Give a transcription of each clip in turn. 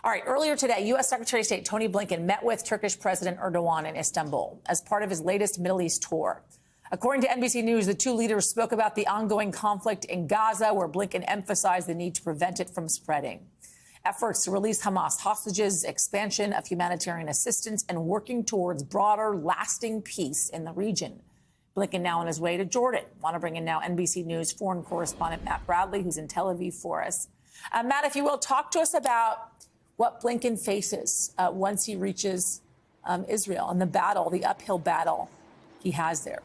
All right, earlier today, U.S. Secretary of State Tony Blinken met with Turkish President Erdogan in Istanbul as part of his latest Middle East tour. According to NBC News, the two leaders spoke about the ongoing conflict in Gaza, where Blinken emphasized the need to prevent it from spreading. Efforts to release Hamas hostages, expansion of humanitarian assistance, and working towards broader, lasting peace in the region. Blinken now on his way to Jordan. Want to bring in now NBC News foreign correspondent Matt Bradley, who's in Tel Aviv for us. Matt, if you will, talk to us about what Blinken faces once he reaches Israel and the uphill battle he has there.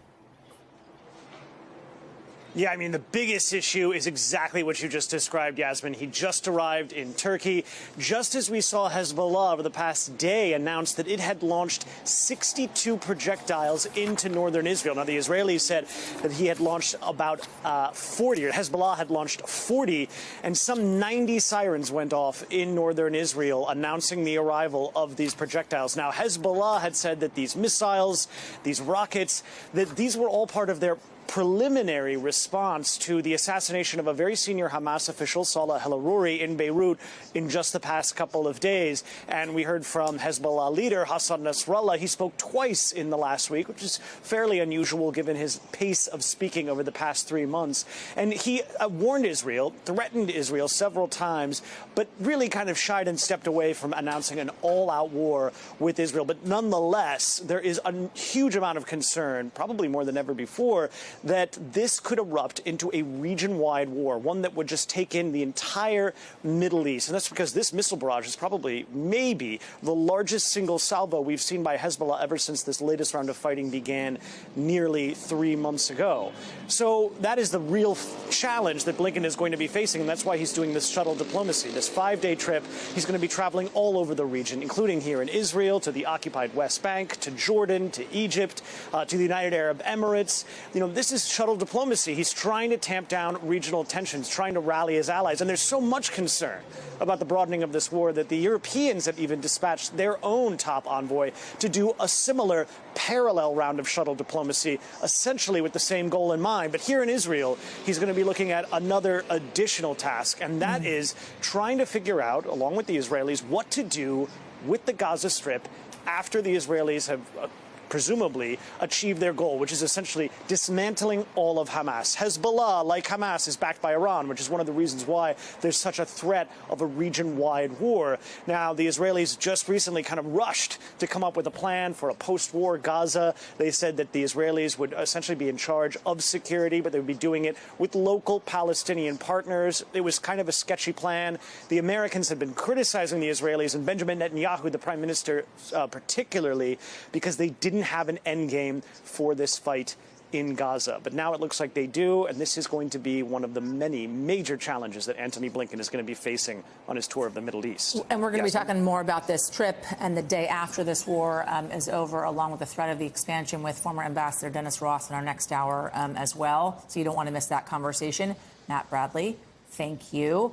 Yeah, I mean, the biggest issue is exactly what you just described, Yasmin. He just arrived in Turkey, just as we saw Hezbollah over the past day announce that it had launched 62 projectiles into northern Israel. Now, the Israelis said that he had launched about 40, or Hezbollah had launched 40, and some 90 sirens went off in northern Israel announcing the arrival of these projectiles. Now, Hezbollah had said that these missiles, these rockets, that these were all part of their preliminary response to the assassination of a very senior Hamas official, Salah al-Aruri, in Beirut in just the past couple of days. And we heard from Hezbollah leader Hassan Nasrallah. He spoke twice in the last week, which is fairly unusual given his pace of speaking over the past 3 months. And he warned Israel, threatened Israel several times, but really kind of shied and stepped away from announcing an all-out war with Israel. But nonetheless, there is a huge amount of concern, probably more than ever before, that this could erupt into a region-wide war, one that would just take in the entire Middle East. And that's because this missile barrage is probably, maybe, the largest single salvo we've seen by Hezbollah ever since this latest round of fighting began nearly 3 months ago. So that is the real challenge that Blinken is going to be facing, and that's why he's doing this shuttle diplomacy, this 5-day trip. He's going to be traveling all over the region, including here in Israel, to the occupied West Bank, to Jordan, to Egypt, to the United Arab Emirates. You know, this is shuttle diplomacy. He's trying to tamp down regional tensions, trying to rally his allies. And there's so much concern about the broadening of this war that the Europeans have even dispatched their own top envoy to do a similar parallel round of shuttle diplomacy, essentially with the same goal in mind. But here in Israel, he's going to be looking at another additional task, and that is trying to figure out, along with the Israelis, what to do with the Gaza Strip after the Israelis have presumably achieve their goal, which is essentially dismantling all of Hamas. Hezbollah, like Hamas, is backed by Iran, which is one of the reasons why there's such a threat of a region-wide war. Now, the Israelis just recently kind of rushed to come up with a plan for a post-war Gaza. They said that the Israelis would essentially be in charge of security, but they would be doing it with local Palestinian partners. It was kind of a sketchy plan. The Americans had been criticizing the Israelis, and Benjamin Netanyahu, the prime minister, particularly, because they didn't have an end game for this fight in Gaza. But now it looks like they do, and this is going to be one of the many major challenges that Antony Blinken is going to be facing on his tour of the Middle East. And we're going to be talking more about this trip and the day after this war is over, along with the threat of the expansion with former Ambassador Dennis Ross in our next hour as well. So you don't want to miss that conversation. Matt Bradley, thank you.